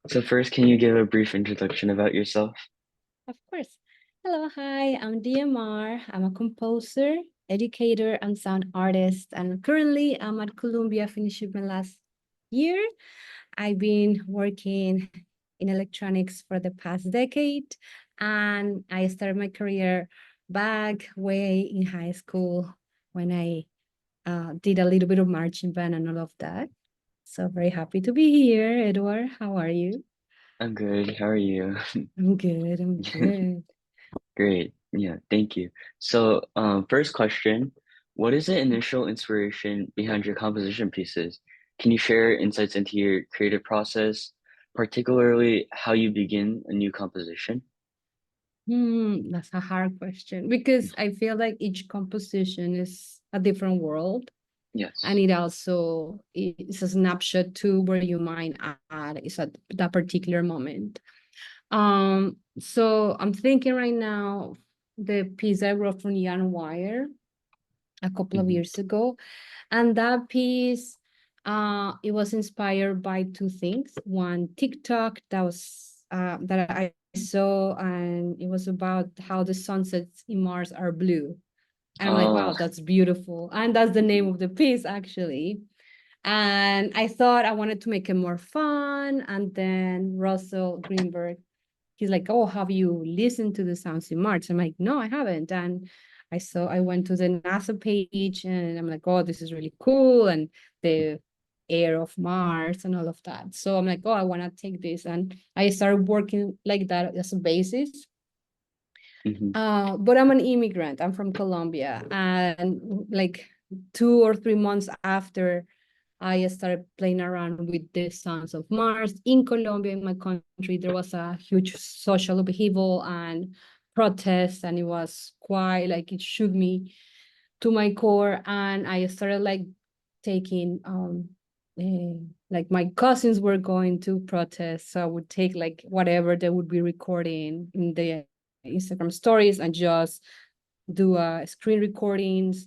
So first, can you give a brief introduction about yourself? Of course. Hello, hi, I'm DMR. I'm a composer, educator, and sound artist. And currently, I'm at Columbia finishing my last year. I've been working in electronics for the past decade, and I started my career back way in high school when I did a little bit of marching band and all of that. So very happy to be here, Edward. How are you? I'm good. How are you? I'm good. I'm good. Great. Yeah, thank you. So, first question, what is the initial inspiration behind your composition pieces? Can you share insights into your creative process, particularly how you begin a new composition? That's a hard question because I feel like each composition is a different world, and Yes. it also is a snapshot to where your mind at is at that particular moment. So I'm thinking right now the piece I wrote for Jan Wire a couple of Hmm. years ago, and that piece it was inspired by two things. One, TikTok that I saw, and it was about how the sunsets in Mars are blue, and I'm like, wow, Oh, that's beautiful, and that's the name mhm, of the piece actually. And I thought I wanted to make it more fun, and then Russell Greenberg, he's like, oh, have you listened to the sounds in Mars? I'm like, no, I haven't. And I went to the NASA page, and I'm like, oh, this is really cool. And the air of Mars and all of that. So I'm like, oh, I want to take this. And I started working like that as a basis. mhm, But I'm an immigrant. I'm from Colombia. And like 2 or 3 months after I started playing around with the Sons of Mars in Colombia, in my country, there was a huge social upheaval and protests, and it was quite like it shook me to my core. And I started like taking like my cousins were going to protest, so I would take like whatever they would be recording in the Instagram stories and just do screen recordings,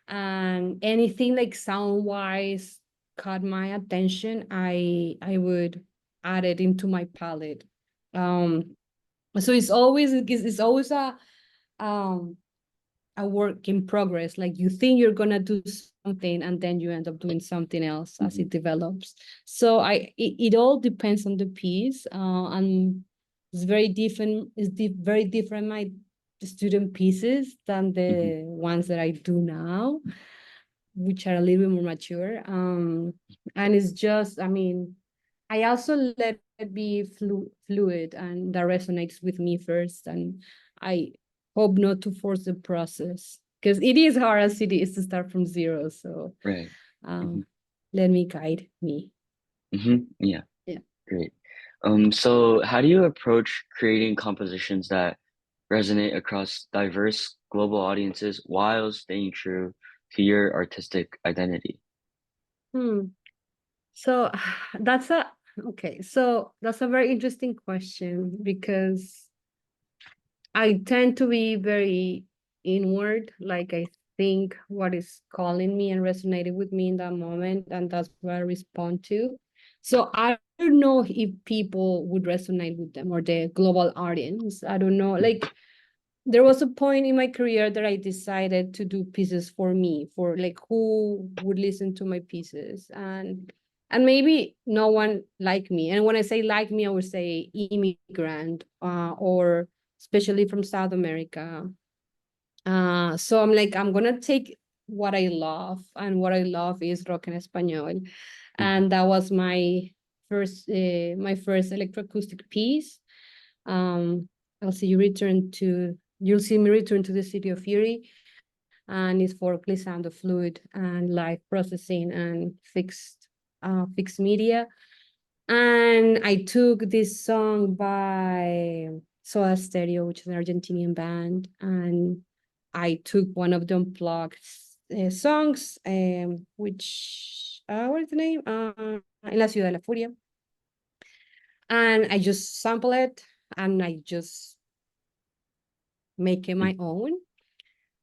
and anything like sound wise caught my attention, I would add it into my palette. um so it's always um a work in progress. Like you think you're gonna do something, and then you end up doing something else as mhm, it develops. So it all depends on the piece, and it's very different. Very different my student pieces than mhm, the ones that I do now, which are a little bit more mature. And it's just, I mean, I also let it be fluid, and that resonates with me first. And I hope not to force the process because it is hard as it is to start from zero. So right. um, Mhm, let me guide me. yeah, Yeah. great. So how do you approach creating compositions that resonate across diverse global audiences while staying true to your artistic identity? Hmm. So that's a okay. So that's a very interesting question because I tend to be very inward. Like I think what is calling me and resonating with me in that moment, and that's what I respond to. So I don't know if people would resonate with them or the global audience. I don't know. Like there was a point in my career that I decided to do pieces for me, for like who would listen to my pieces, and maybe no one like me. And when I say like me, I would say immigrant, or especially from South America. So I'm like, I'm gonna take what I love, and what I love is rock en español, Mhm, and that was my first electroacoustic piece. Um, you'll see me return to the City of Fury, and it's for glissando fluid and live processing and fixed media. And I took this song by Soda Stereo, which is an Argentinian band, and I took one of the unplugged songs, which what is the name? En la Ciudad de la Furia, and I just sample it, and I just make it my mhm, own.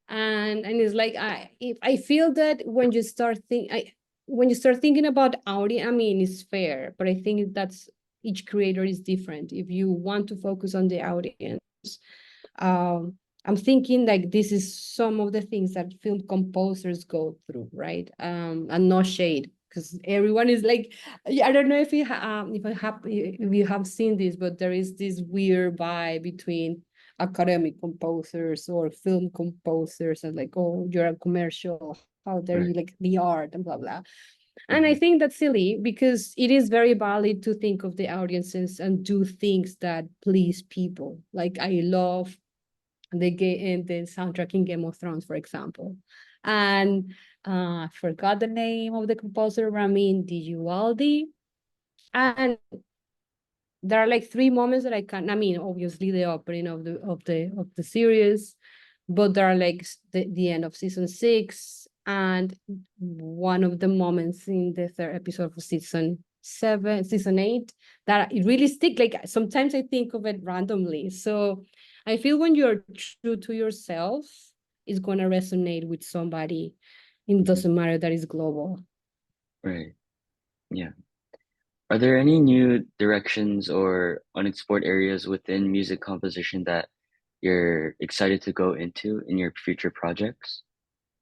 And it's like I feel that when you start thinking about audio, I mean, it's fair, but I think that's each creator is different. If you want to focus on the audience, I'm thinking like this is some of the things that film composers go through, right? And no shade, because everyone is like, I don't know if if you have seen this, but there is this weird vibe between academic composers or film composers, and like, oh, you're a commercial, how dare Right. you, like the art and blah blah. And I Mhm. think that's silly, because it is very valid to think of the audiences and do things that please people. Like I love the soundtrack in Game of Thrones, for example. And I forgot the name of the composer, Ramin Djawadi. And there are like three moments that I mean, obviously the opening of the series, but there are like the end of season 6 and one of the moments in the third episode of season 8 that it really stick. Like sometimes I think of it randomly. So I feel when you're true to yourself, it's gonna resonate with somebody. It Mhm. doesn't matter that it's global. Right. Yeah. Are there any new directions or unexplored areas within music composition that you're excited to go into in your future projects?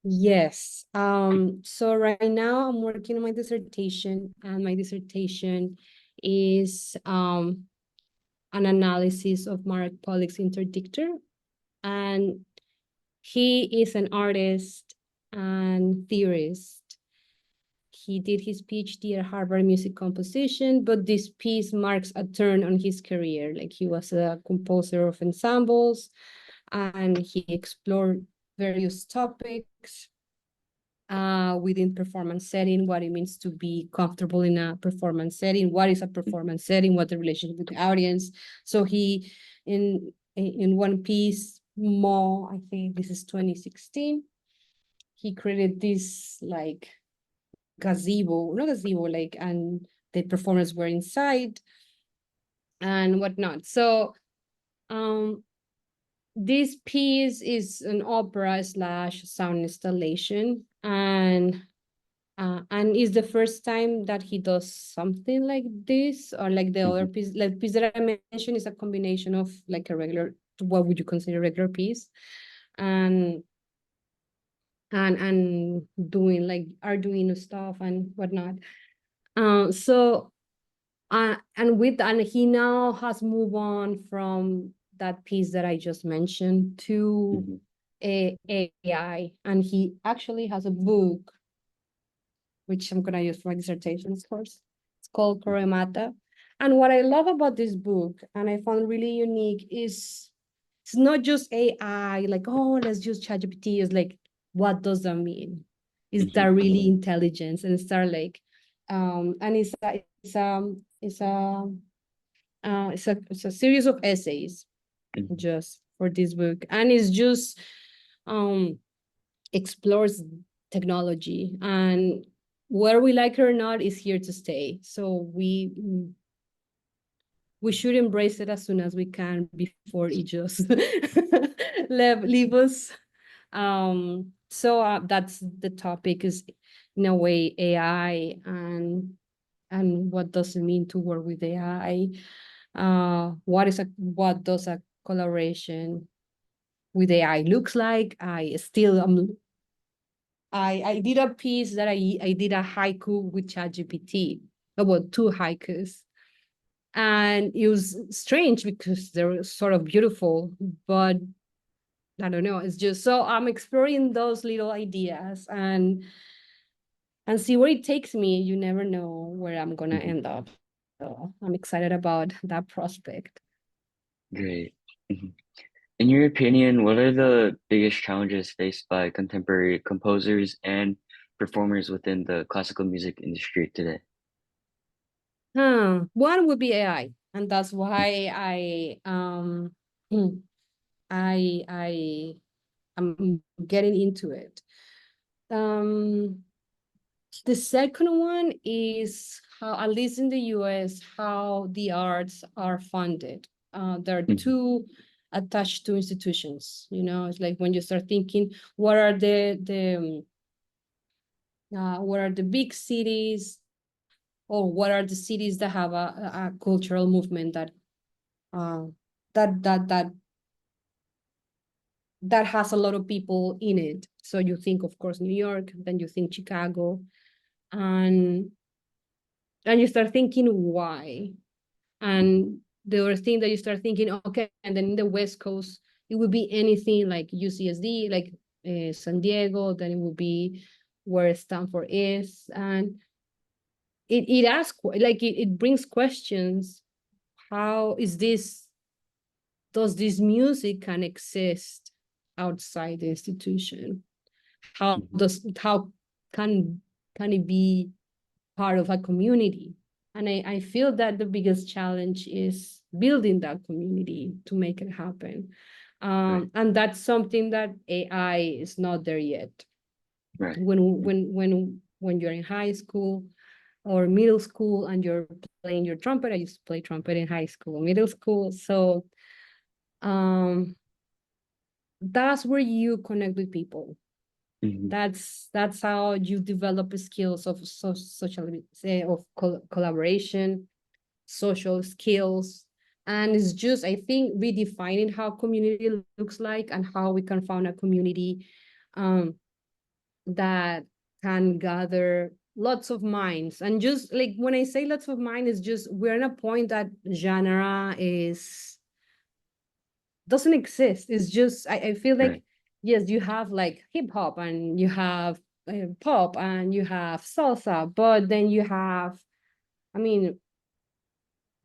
Yes. So right now I'm working on my dissertation, and my dissertation is an analysis of Mark Pollock's Interdictor. And he is an artist and theorist. He did his PhD at Harvard Music Composition, but this piece marks a turn on his career. Like he was a composer of ensembles, and he explored various topics within performance setting, what it means to be comfortable in a performance setting, what is a performance setting, what the relationship with the audience. So he, in one piece, Mo, I think this is 2016, he created this like gazebo, not gazebo, like, and the performers were inside and whatnot. So this piece is an opera slash sound installation, and it's the first time that he does something like this, or like the other Mhm. piece. Like piece that I mentioned is a combination of like a regular, what would you consider a regular piece, and and doing like Arduino stuff and whatnot. So and he now has moved on from that piece that I just mentioned to Mhm. AI, and he actually has a book which I'm gonna use for my dissertation, of course. It's called Mhm. Koremata. And what I love about this book, and I found really unique, is it's not just AI, like, oh, let's use ChatGPT. It's like, what does that mean? Is that Mhm. really intelligence? And start like, and it's a series of essays Mhm. just for this book, and it's just um explores technology, and whether we like it or not is here to stay. So we should embrace it as soon as we can before it just leave us. So that's the topic, is in a way AI, and what does it mean to work with AI. What does a collaboration with AI looks like. I did a piece that I did a haiku with ChatGPT, about 2 haikus. And it was strange because they were sort of beautiful, but I don't know. It's just, so I'm exploring those little ideas and see where it takes me. You never know where I'm gonna Mhm. end up. So I'm excited about that prospect. Great. Mhm. In your opinion, what are the biggest challenges faced by contemporary composers and performers within the classical music industry today? One would be AI, and that's why I am getting into it. Um, the second one is how, at least in the US, how the arts are funded. There are Mhm. two attached to institutions. You know, it's like when you start thinking, what are the big cities or what are the cities that have a cultural movement that uh, that that that that has a lot of people in it. So you think, of course, New York, then you think Chicago, and you start thinking why. And the other thing that you start thinking, okay, and then in the West Coast, it would be anything like UCSD, like San Diego, then it would be where Stanford is. And it asks, like, it brings questions. How is this, does this music can exist outside the institution? Mhm. How can it be part of a community? And I feel that the biggest challenge is building that community to make it happen. Right. And that's something that AI is not there yet. Right. When you're in high school or middle school and you're playing your trumpet, I used to play trumpet in high school, middle school. So um, that's where you connect with people. Mhm. That's how you develop skills of social, of collaboration, social skills. And it's just, I think, redefining how community looks like and how we can found a community um, that can gather lots of minds. And just like when I say lots of minds, it's just we're in a point that genre is doesn't exist. It's just I feel Right. like yes, you have like hip hop and you have pop and you have salsa, but then you have, I mean,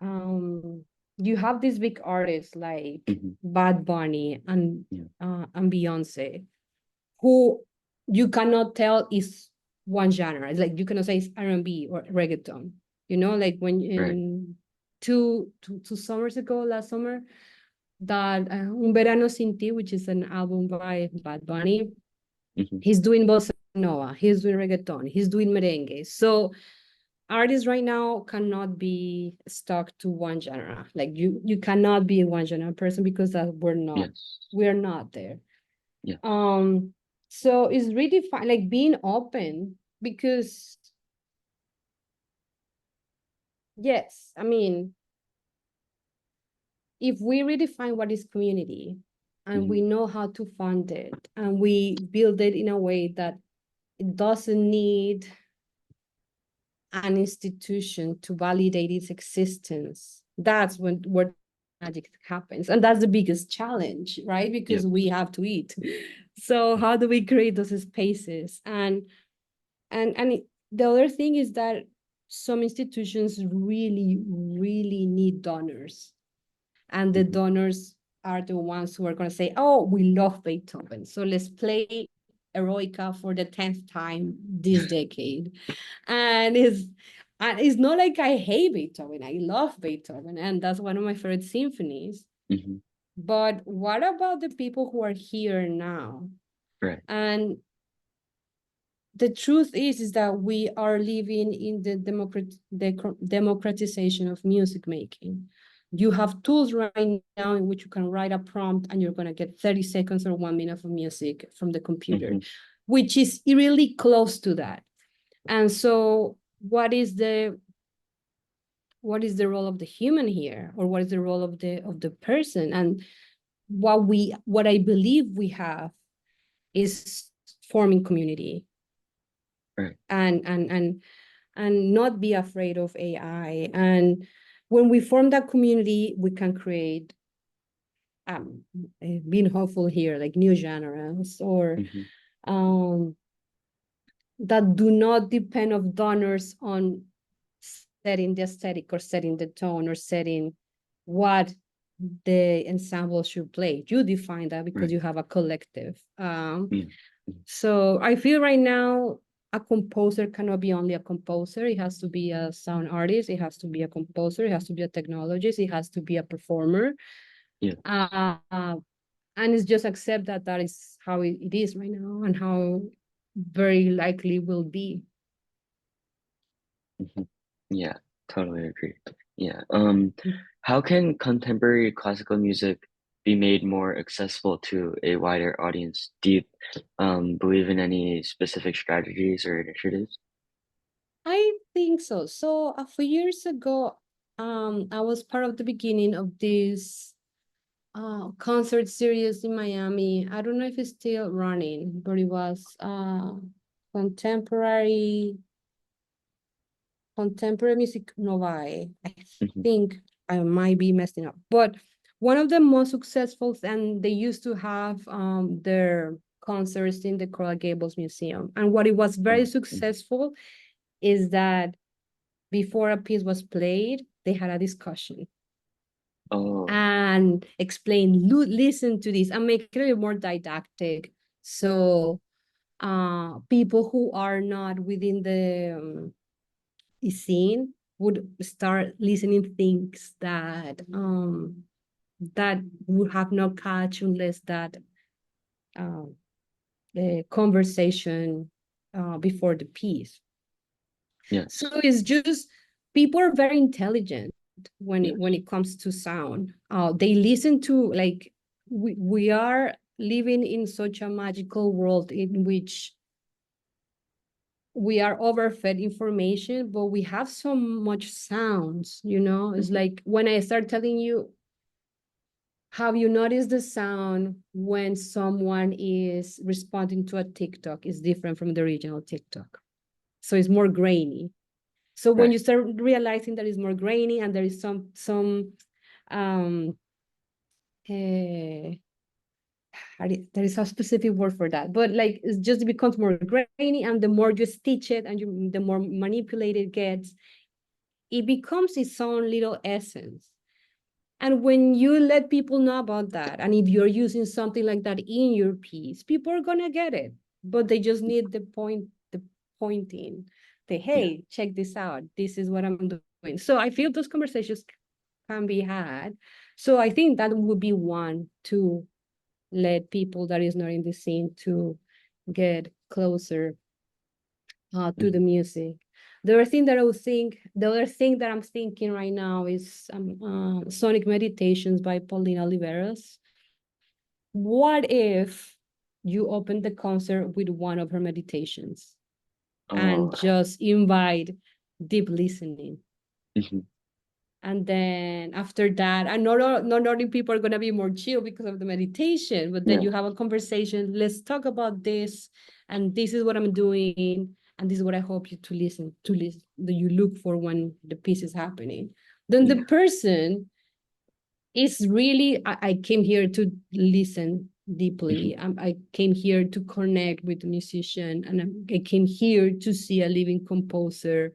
um, you have these big artists like Mhm. Bad Bunny Yeah. and Beyonce, who you cannot tell is one genre. It's like you cannot say it's R&B or reggaeton. You know, like when Right. in two summers ago, last summer, that Un Verano Sin Ti, which is an album by Bad Bunny, Mhm. he's doing bossa nova, he's doing reggaeton, he's doing merengue. So artists right now cannot be stuck to one genre. Like you cannot be a one genre person because that Yes. we're not there. Yeah. So it's really fun, like being open, because yes, I mean, if we redefine what is community and Mhm. we know how to fund it and we build it in a way that it doesn't need an institution to validate its existence, that's when where magic happens. And that's the biggest challenge, right? Because Yep. we have to eat. So how do we create those spaces? The other thing is that some institutions really, really need donors. And the Mhm. donors are the ones who are going to say, oh, we love Beethoven, so let's play Eroica for the 10th time this decade. And it's not like I hate Beethoven. I love Beethoven, and that's one of my favorite symphonies. Mhm. But what about the people who are here now? Right. And the truth is that we are living in the democratization of music making. You have tools right now in which you can write a prompt and you're going to get 30 seconds or 1 minute of music from the computer, Mhm. which is really close to that. And so what is the role of the human here, or what is the role of the person? And what I believe we have is forming community, Right. and not be afraid of AI. And when we form that community, we can create, being hopeful here, like new genres, or Mhm. um, that do not depend of donors on setting the aesthetic or setting the tone or setting what the ensemble should play. You define that because Right. you have a collective. Yeah. Mhm. So I feel right now a composer cannot be only a composer. It has to be a sound artist. It has to be a composer. It has to be a technologist. It has to be a performer. Yeah. Uh, and it's just accept that that is how it is right now and how very likely will be. Mhm. Yeah. Totally agree. Yeah. How can contemporary classical music be made more accessible to a wider audience? Do you believe in any specific strategies or initiatives? I think so. So a few years ago, I was part of the beginning of this concert series in Miami. I don't know if it's still running, but it was contemporary music novae. I Hmm. think I might be messing up, but one of the most successful, and they used to have their concerts in the Coral Gables Museum. And what it was very Oh, mhm. successful is that before a piece was played, they had a discussion Oh, and explain, listen to this, and make it a little more didactic. So people who are not within the scene would start listening things that would have no catch unless that um, the conversation before the piece. yeah, So it's just people are very intelligent yeah, when it comes to sound. They listen to, like, we are living in such a magical world in which we are overfed information, but we have so much sounds, you know? It's mhm, like when I start telling you, have you noticed the sound when someone is responding to a TikTok is different from the original TikTok? So it's more grainy. So when right. you start realizing that it's more grainy and there is some um there is a specific word for that, but like it just becomes more grainy, and the more you stitch it and the more manipulated it gets, it becomes its own little essence. And when you let people know about that, and if you're using something like that in your piece, people are gonna get it, but they just need the pointing. Say, Yeah. hey, check this out. This is what I'm doing. So I feel those conversations can be had. So I think that would be one to let people that is not in the scene to get closer to the Mhm. music. The other thing that I'm thinking right now is Sonic Meditations by Paulina Oliveros. What if you open the concert with one of her meditations and Oh, just invite deep listening? mhm, And then after that, and not only people are gonna be more chill because of the meditation, but then yeah, you have a conversation. Let's talk about this, and this is what I'm doing, and this is what I hope you to listen that you look for when the piece is happening. Then the yeah, person is really, I came here to listen mhm, deeply. I came here to connect with the musician, and I came here to see a living composer's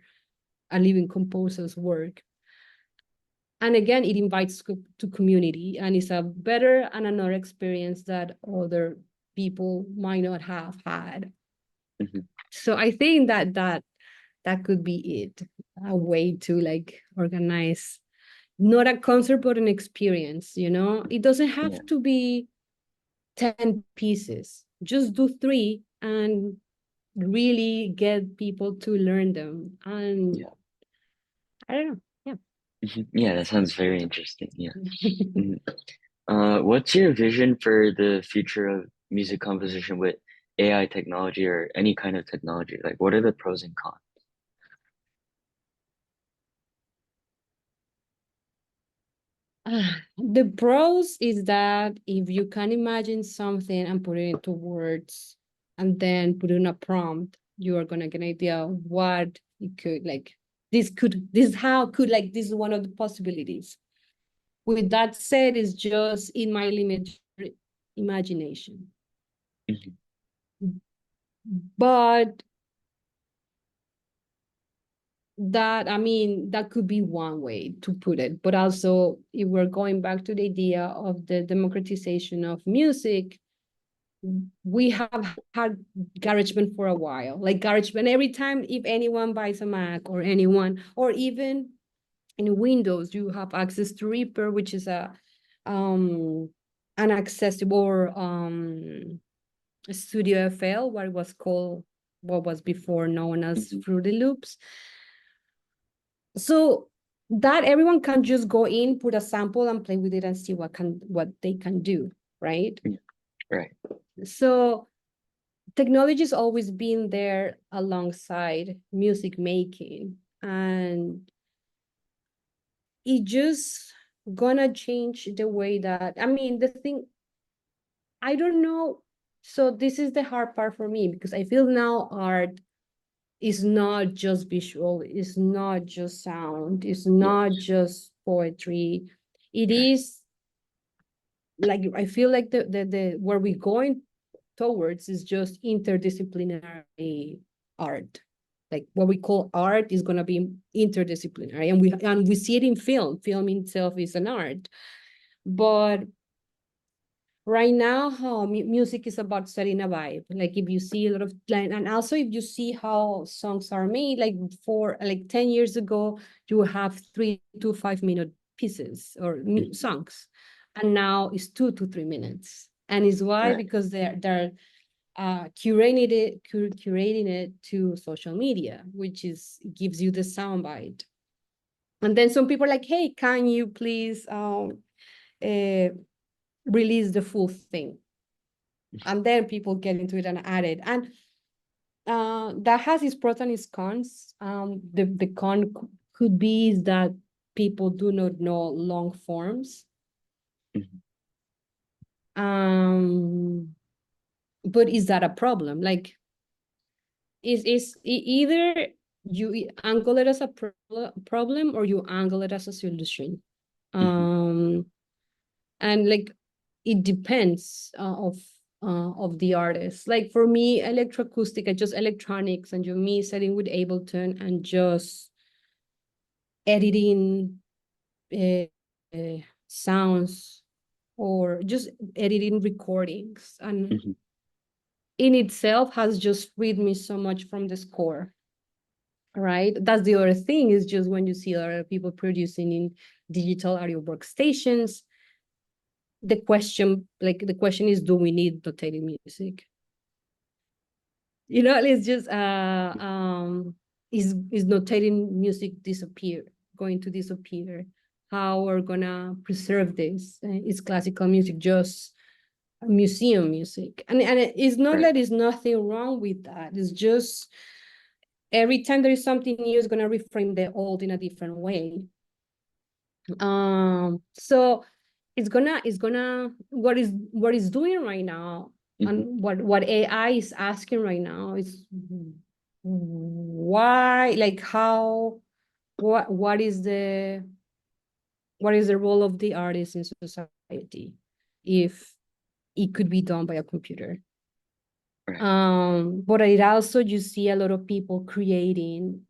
work. And again, it invites to community, and it's a better and another experience that other people might not have had. mhm, So I think that could be it, a way to like organize not a concert but an experience. It doesn't have yeah, to be 10 pieces, just do 3 and really get people to learn them. And yeah, I don't know. mhm. Yeah, that sounds very interesting. Yeah. Yeah. Mhm. What's your vision for the future of music composition with AI technology or any kind of technology? Like, what are the pros and cons? The pros is that if you can imagine something and put it into words and then put in a prompt, you are gonna get an idea of what it could like. This is one of the possibilities. With that said, it's just in my limited imagination. Mhm, But that could be one way to put it. But also, if we're going back to the idea of the democratization of music, we have had GarageBand for a while. Like GarageBand, every time if anyone buys a Mac or anyone, or even in Windows, you have access to Reaper, which is um an accessible Studio FL, what was before known as mhm. Fruity Loops. So that everyone can just go in, put a sample and play with it and see what they can do, right? Yeah, right. So technology's always been there alongside music making, and it just gonna change the way that, I mean, the thing, I don't know. So this is the hard part for me, because I feel now art is not just visual, it's not just sound, it's not Yes. just poetry. It Right. is like, I feel like the where we're going towards is just interdisciplinary art. Like what we call art is gonna be interdisciplinary, and we see it in film. Film itself is an art, but right now how music is about setting a vibe. Like if you see a lot of, and also if you see how songs are made, like for like 10 years ago you have 3 to 5 minute pieces or Mhm. songs, and now it's 2 to 3 minutes. And it's why, Right. because they're curating it to social media, which is gives you the soundbite. And then some people are like, hey, can you please uh, release the full thing? And then people get into it and add it. And that has its pros and its cons. The con could be is that people do not know long forms. Mhm. Um, but is that a problem? Like, either you angle it as a problem, or you angle it as a solution. Mhm. Um, and like it depends of the artist. Like for me, electroacoustic, I just electronics, and you me setting with Ableton and just editing uh, sounds, or just editing recordings, and Mhm. in itself has just freed me so much from the score. Right, that's the other thing, is just when you see other people producing in digital audio workstations, the question is, do we need notated music? It's just is notating music going to disappear? How we're gonna preserve this? Is classical music just museum music? And it's not Right. that there's nothing wrong with that. It's just every time there is something new, it's gonna reframe the old in a different way. So it's gonna what is doing right now, Mhm. and what AI is asking right now is, why, like how, what is the role of the artist in society if it could be done by a computer? Right. But it also, you see a lot of people creating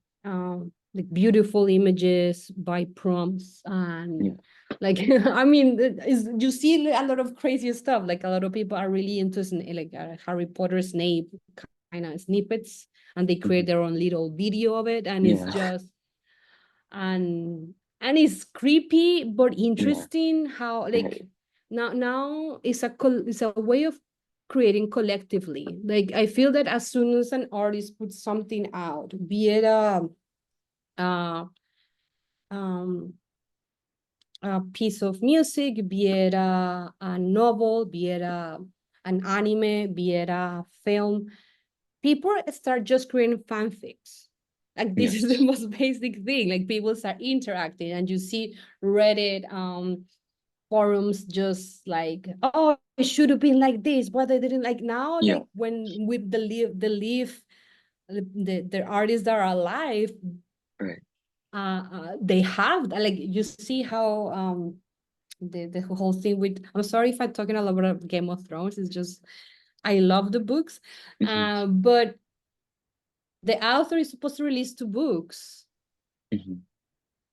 like beautiful images by prompts, and Yeah. like I mean, you see a lot of crazy stuff. Like a lot of people are really into like Harry Potter Snape kind of snippets, and they create Mhm. their own little video of it, and it's Yeah. just, and it's creepy but Yeah. interesting how, like, Right. now it's a way of creating collectively. Like I feel that as soon as an artist puts something out, be it uh um a piece of music, be it a novel, be it an anime, be it a film, people start just creating fanfics. Like this is the Yes. most basic thing. Like people start interacting, and you see Reddit forums just like, oh, it should have been like this, but they didn't. Like now, Yeah. like when with the artists that are alive, Right. they have, like, you see how the whole thing with, I'm sorry if I'm talking a lot about Game of Thrones, it's just I love the books, Mhm. but the author is supposed to release 2 books, Mhm.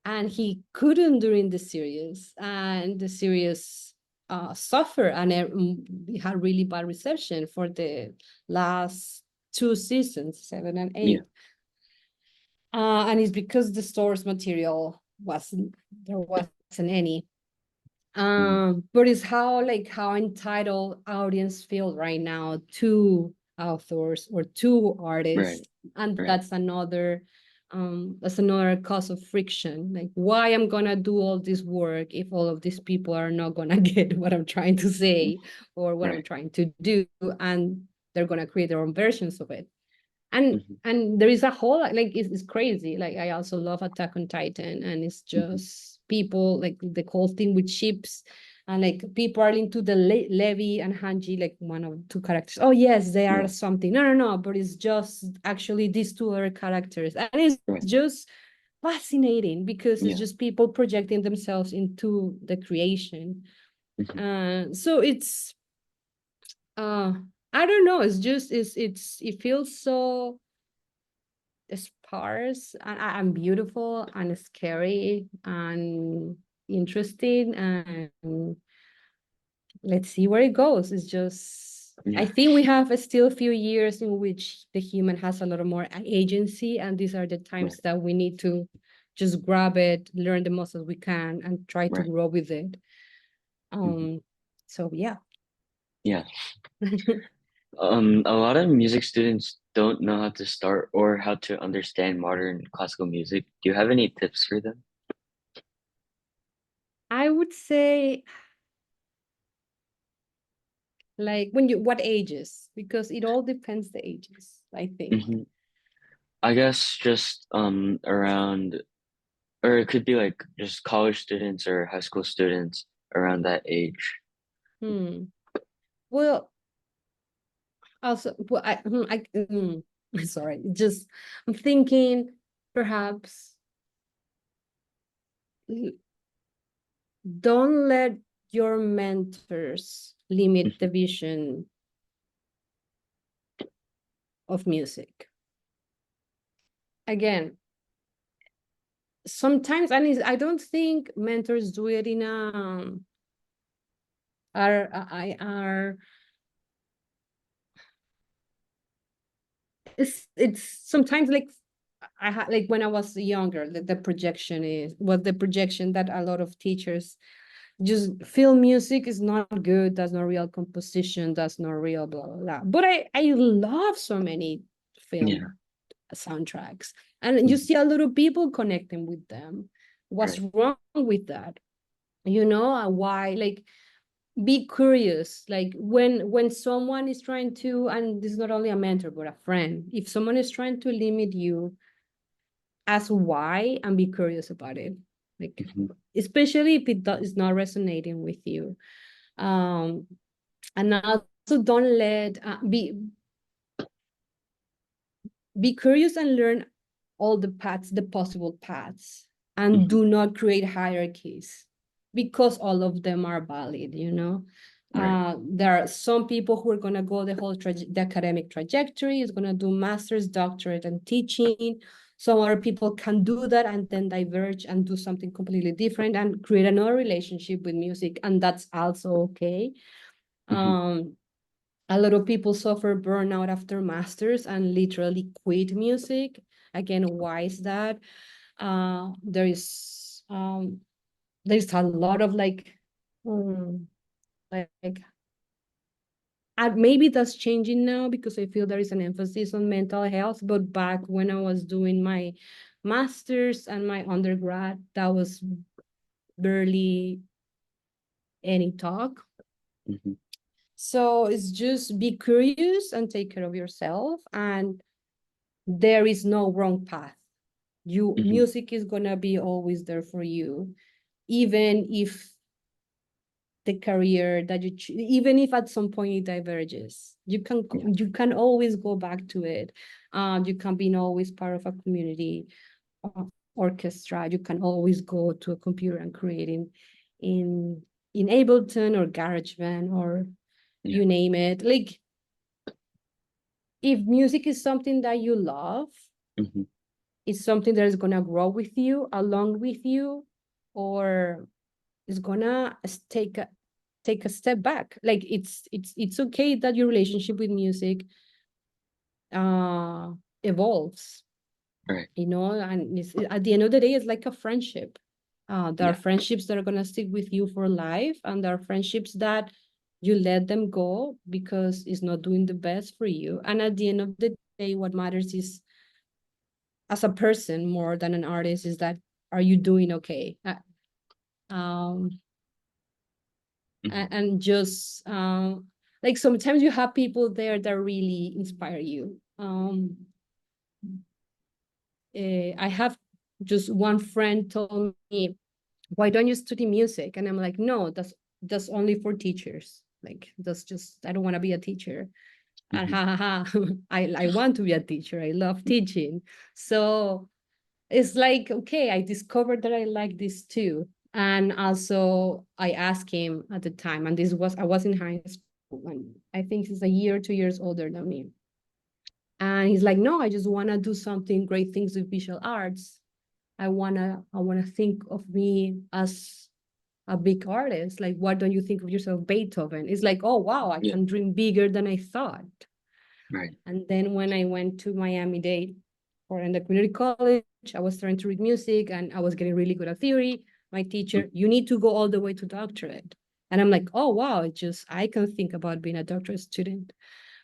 and he couldn't during the series, and the series suffered, and it had really bad reception for the last 2 seasons, 7 and 8. Yeah. And it's because the source material wasn't any. Mhm. But it's how entitled audience feel right now to authors or to Right. artists, and Right. that's another cause of friction. Like, why I'm gonna do all this work if all of these people are not gonna get what I'm trying to say or what I'm Right. trying to do, and they're gonna create their own versions of it. And Hmm. and there is a whole, like, it's crazy. Like, I also love Attack on Titan, and it's Hmm. just people, like, the whole thing with ships, and like people are into the Levi and Hanji, like one of two characters. Oh yes, they are Yeah. something. No, no, no, but it's just actually these two other characters, and it's Right. just fascinating because it's Yeah. just people projecting themselves into the creation. Hmm. So it's uh I don't know, it's just it feels so sparse and beautiful and scary and interesting, and let's see where it goes. It's just, I Yeah. think we have still a few years in which the human has a lot of more agency, and these are the Right. times that we need to just grab it, learn the most as we can, and try to Right. grow with it. Hmm. So yeah. Yeah. A lot of music students don't know how to start or how to understand modern classical music. Do you have any tips for them? I would say, like, when you, what ages? Because it all depends the ages, I think. Hmm. I guess just around, or it could be like just college students or high school students around that age. Hmm. Well, also, well, sorry, just I'm thinking perhaps don't let your mentors limit the Hmm. vision of music. Again, sometimes, and I don't think mentors do it in a are it's sometimes like I had, like, when I was younger, the projection is what the projection that a lot of teachers just film music is not good, that's not real composition, that's not real, blah blah blah. But I love so many Yeah. film soundtracks, and you Hmm. see a lot of people connecting with them. What's Right. wrong with that? You know, why, like, be curious, like, when someone is trying to, and this is not only a mentor but a friend, if someone is trying to limit you, ask why and be curious about it, like, Hmm. especially if is not resonating with you. um and also don't let be curious and learn all the paths, the possible paths, and Hmm. do not create hierarchies, because all of them are valid, you know. Right. There are some people who are going to go the whole the academic trajectory, is going to do master's, doctorate, and teaching. Some other people can do that and then diverge and do something completely different and create another relationship with music, and that's also okay. Hmm. um a lot of people suffer burnout after masters and literally quit music. Again, why is that? There's a lot of, like, um, like maybe that's changing now because I feel there is an emphasis on mental health. But back when I was doing my master's and my undergrad, that was barely any talk. Hmm. So it's just be curious and take care of yourself, and there is no wrong path. You Hmm. music is gonna be always there for you, even if the career that even if at some point it diverges, Yeah. you can always go back to it. You can be always part of a community orchestra. You can always go to a computer and create in Ableton or GarageBand or Yeah. you name it. Like, if music is something that you love, Hmm. it's something that is gonna grow with you, along with you, or is gonna take a step back. Like, it's okay that your relationship with music uh evolves, Right. you know, and at the end of the day, it's like a friendship. There are Yeah. friendships that are gonna stick with you for life, and there are friendships that you let them go because it's not doing the best for you. And at the end of the day, what matters is, as a person more than an artist, is that, are you doing okay? Um Hmm. and just like sometimes you have people there that really inspire you. I have just one friend told me, why don't you study music? And I'm like, no, that's only for teachers. Like, that's just, I don't want to be a teacher. And Mhm. ha ha ha, I want to be a teacher. I love teaching. So it's like, okay, I discovered that I like this too. And also I asked him at the time, and I was in high school, and I think he's a year, 2 years older than me. And he's like, no, I just want to do something great things with visual arts. I wanna think of me as a big artist. Like, why don't you think of yourself Beethoven? It's like, oh wow, I Yeah, can dream bigger than I thought. right. And then when I went to Miami-Dade or in the community college, I was starting to read music and I was getting really good at theory. My teacher, you need to go all the way to doctorate. And I'm like, oh wow, I can think about being a doctorate student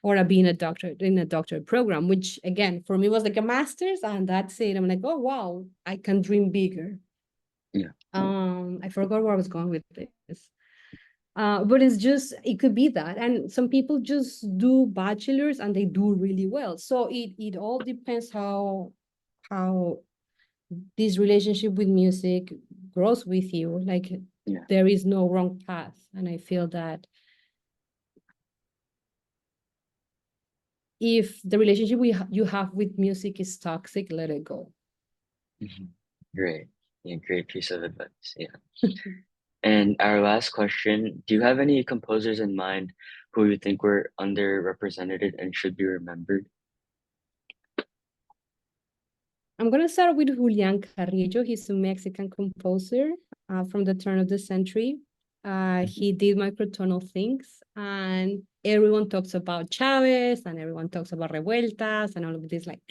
or being a doctorate in a doctorate program, which again, for me was like a master's, and that's it. I'm like, oh wow, I can dream bigger. Yeah, I forgot where I was going with this. But it's just, it could be that. And some people just do bachelors and they do really well. So it all depends how this relationship with music grows with you. Like, yeah, there is no wrong path. And I feel that if the relationship you have with music is toxic, let it go. mhm. Great. Yeah, great piece of advice. Yeah. And our last question, do you have any composers in mind who you think were underrepresented and should be remembered? I'm going to start with Julian Carrillo. He's a Mexican composer from the turn of the century. Mhm. He did microtonal things, and everyone talks about Chavez, and everyone talks about revueltas, and all of these like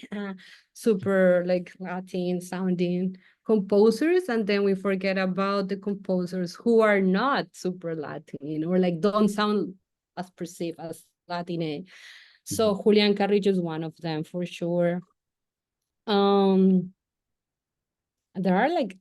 super like Latin sounding composers. And then we forget about the composers who are not super Latin or like don't sound as perceived as Latin. Mhm. So Julian Carrillo is one of them for sure. Um, there are like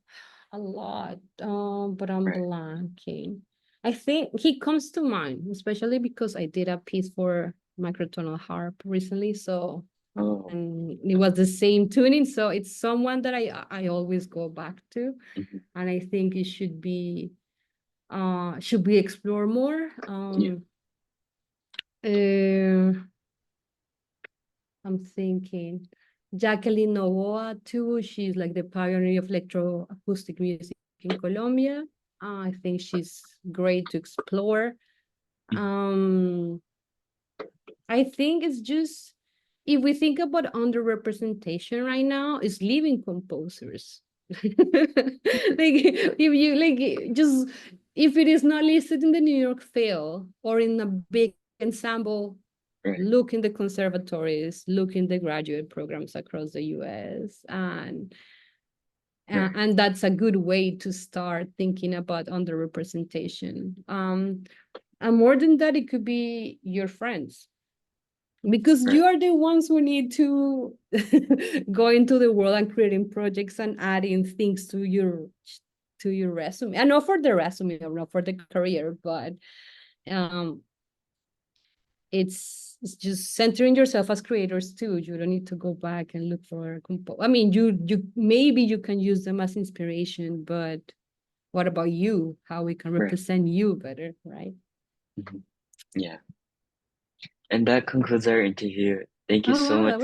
a lot, but I'm Right. blanking. I think he comes to mind, especially because I did a piece for microtonal harp recently. So, Oh, and it was the same tuning. So it's someone that I always go back to. mhm. And I think it should we explore more? Yeah, Uh, I'm thinking Jacqueline Novoa too. She's like the pioneer of electroacoustic music in Colombia. I think she's great to explore. mhm. Um, I think it's just, if we think about underrepresentation right now, is living composers. Like, if you like just, if it is not listed in the New York Phil or in a big ensemble, Right, look in the conservatories, look in the graduate programs across the US, right, and that's a good way to start thinking about underrepresentation. And more than that, it could be your friends, because right, you are the ones who need to go into the world and creating projects and adding things to your resume, and not for the resume or not for the career, but um it's just centering yourself as creators too. You don't need to go back and look for I mean, you maybe you can use them as inspiration, but what about you? How we can right. represent you better, right? Mhm. Yeah. And that concludes our interview. Thank you Oh so wow, much that